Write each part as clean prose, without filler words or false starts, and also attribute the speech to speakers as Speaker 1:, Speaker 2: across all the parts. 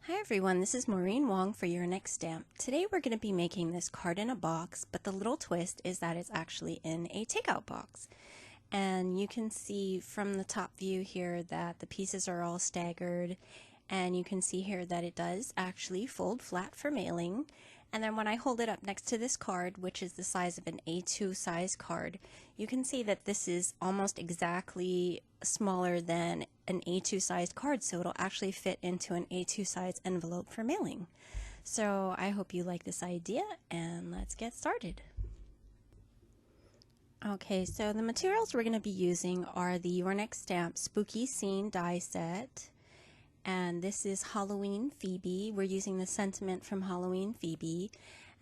Speaker 1: Hi everyone, this is Maureen Wong for YNS Stamp. Today we're going to be making this card in a box, but the little twist is that it's actually in a takeout box. And you can see from the top view here that the pieces are all staggered, and you can see here that it does actually fold flat for mailing. And then when I hold it up next to this card, which is the size of an A2 size card, you can see that this is almost exactly smaller than an A2 sized card, so it'll actually fit into an A2 size envelope for mailing. So I hope you like this idea, and let's get started. Okay, so the materials we're going to be using are the YNS Stamp Spooky Scene die set. And this is Halloween Phoebe. We're using the sentiment from Halloween Phoebe.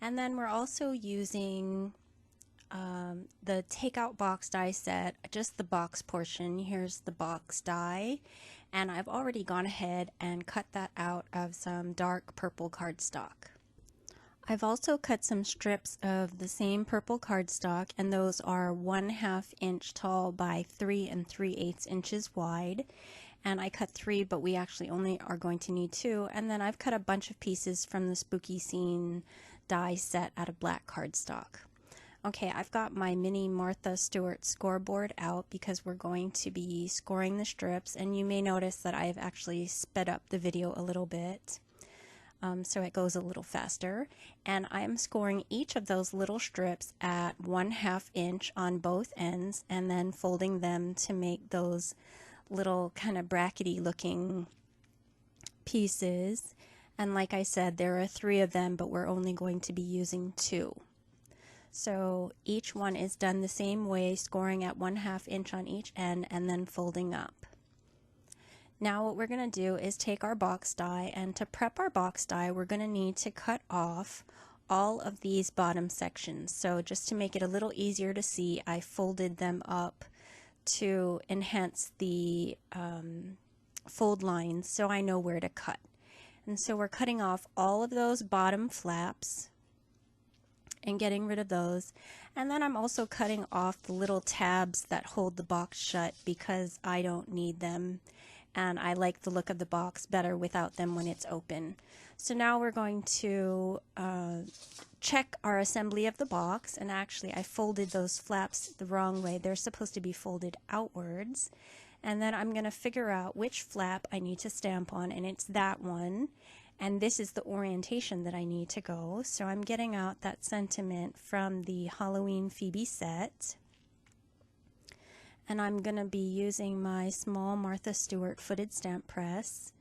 Speaker 1: And then we're also using the Takeout Box die set, just the box portion. Here's the box die. And I've already gone ahead and cut that out of some dark purple cardstock. I've also cut some strips of the same purple cardstock, and those are 1/2 inch tall by 3 3/8 inches wide. And I cut 3, but we actually only are going to need 2. And then I've cut a bunch of pieces from the Spooky Scene die set out of black cardstock. Okay, I've got my mini Martha Stewart scoreboard out because we're going to be scoring the strips, and you may notice that I've actually sped up the video a little bit. So it goes a little faster, and I'm scoring each of those little strips at 1/2 inch on both ends, and then folding them to make those little kind of brackety looking pieces. And like I said, there are 3 of them, but we're only going to be using 2. So each one is done the same way, scoring at 1/2 inch on each end and then folding up. Now what we're going to do is take our box die, and to prep our box die we're going to need to cut off all of these bottom sections. So just to make it a little easier to see, I folded them up to enhance the fold lines so I know where to cut. And so we're cutting off all of those bottom flaps and getting rid of those. And then I'm also cutting off the little tabs that hold the box shut because I don't need them, and I like the look of the box better without them when it's open. So now we're going to check our assembly of the box, and actually I folded those flaps the wrong way. They're supposed to be folded outwards. And then I'm going to figure out which flap I need to stamp on, and it's that one. And this is the orientation that I need to go. So I'm getting out that sentiment from the Halloween Phoebe set. And I'm going to be using my small Martha Stewart footed stamp press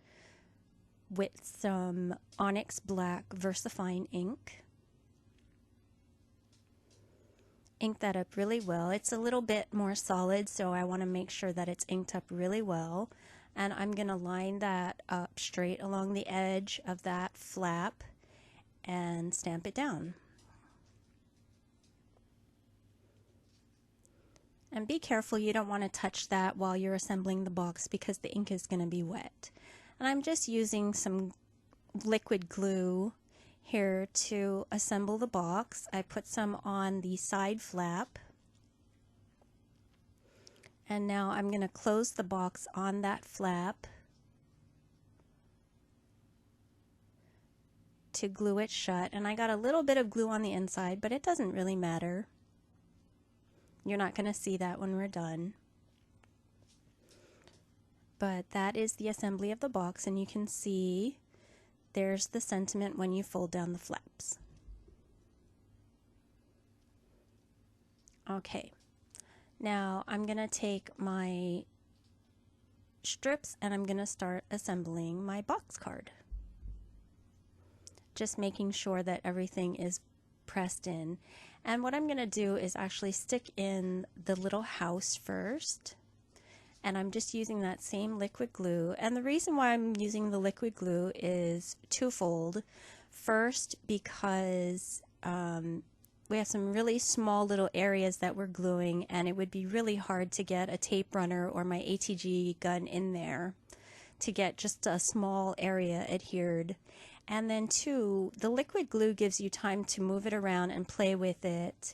Speaker 1: with some Onyx Black VersaFine ink. Ink that up really well. It's a little bit more solid, so I want to make sure that it's inked up really well. And I'm going to line that up straight along the edge of that flap and stamp it down. And be careful, you don't want to touch that while you're assembling the box because the ink is going to be wet. And I'm just using some liquid glue here to assemble the box. I put some on the side flap. And now I'm going to close the box on that flap to glue it shut. And I got a little bit of glue on the inside, but it doesn't really matter. You're not going to see that when we're done. But that is the assembly of the box, and you can see there's the sentiment when you fold down the flaps. Okay, now I'm going to take my strips and I'm going to start assembling my box card. Just making sure that everything is pressed in. And what I'm going to do is actually stick in the little house first. And I'm just using that same liquid glue. And the reason why I'm using the liquid glue is twofold. First, because we have some really small little areas that we're gluing, and it would be really hard to get a tape runner or my ATG gun in there to get just a small area adhered. And then 2, the liquid glue gives you time to move it around and play with it.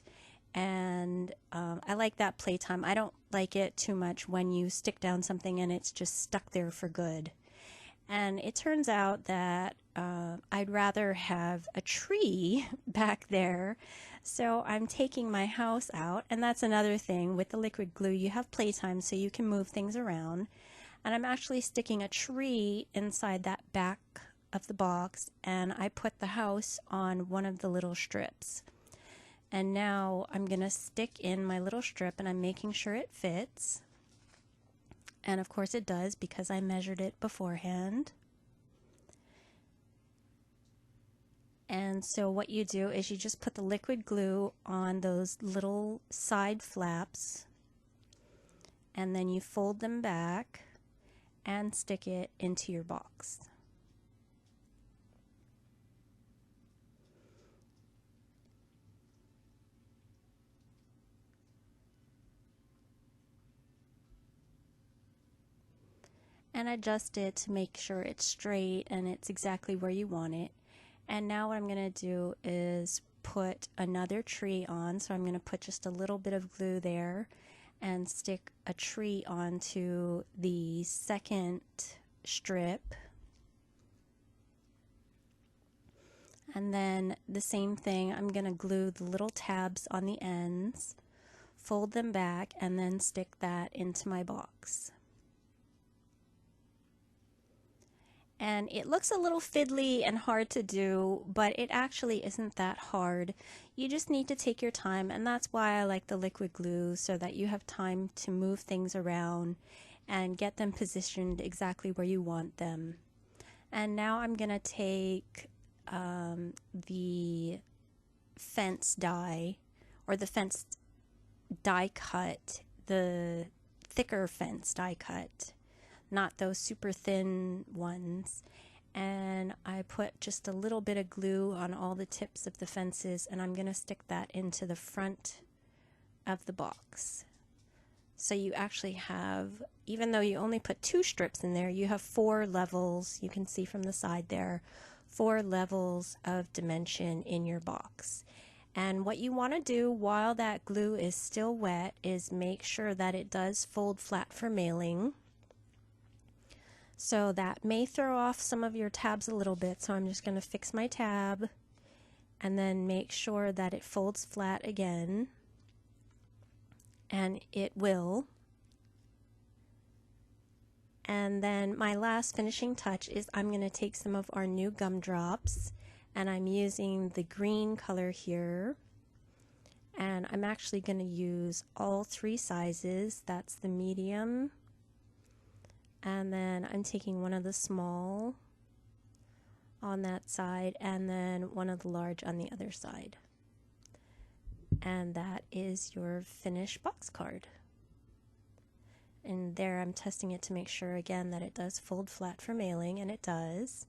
Speaker 1: And I like that playtime. I don't like it too much when you stick down something and it's just stuck there for good. And it turns out that I'd rather have a tree back there. So I'm taking my house out, and that's another thing with the liquid glue. You have playtime so you can move things around. And I'm actually sticking a tree inside that back of the box, and I put the house on one of the little strips. And now I'm going to stick in my little strip, and I'm making sure it fits. And of course it does because I measured it beforehand. And so what you do is you just put the liquid glue on those little side flaps, and then you fold them back and stick it into your box. And adjust it to make sure it's straight and it's exactly where you want it. And now what I'm going to do is put another tree on. So I'm going to put just a little bit of glue there and stick a tree onto the second strip. And then the same thing, I'm going to glue the little tabs on the ends, fold them back, and then stick that into my box. And it looks a little fiddly and hard to do, but it actually isn't that hard. You just need to take your time, and that's why I like the liquid glue, so that you have time to move things around and get them positioned exactly where you want them. And now I'm going to take the fence die, or the fence die cut, the thicker fence die cut, not those super thin ones. And I put just a little bit of glue on all the tips of the fences, and I'm going to stick that into the front of the box. So you actually have, even though you only put 2 strips in there, you have 4 levels. You can see from the side there, 4 levels of dimension in your box. And what you want to do while that glue is still wet is make sure that it does fold flat for mailing. So that may throw off some of your tabs a little bit, so I'm just going to fix my tab and then make sure that it folds flat again, and it will. And then my last finishing touch is I'm going to take some of our new gumdrops, and I'm using the green color here, and I'm actually going to use all 3 sizes. That's the medium, and then I'm taking one of the small on that side, and then one of the large on the other side. And that is your finished box card. And there I'm testing it to make sure again that it does fold flat for mailing, and it does.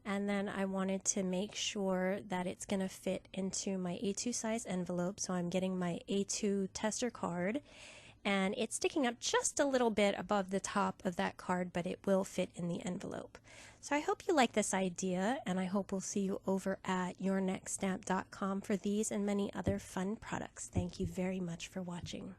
Speaker 1: And then I wanted to make sure that it's going to fit into my A2 size envelope, so I'm getting my A2 tester card, and it's sticking up just a little bit above the top of that card, but it will fit in the envelope. So I hope you like this idea, and I hope we'll see you over at yournextstamp.com for these and many other fun products. Thank you very much for watching.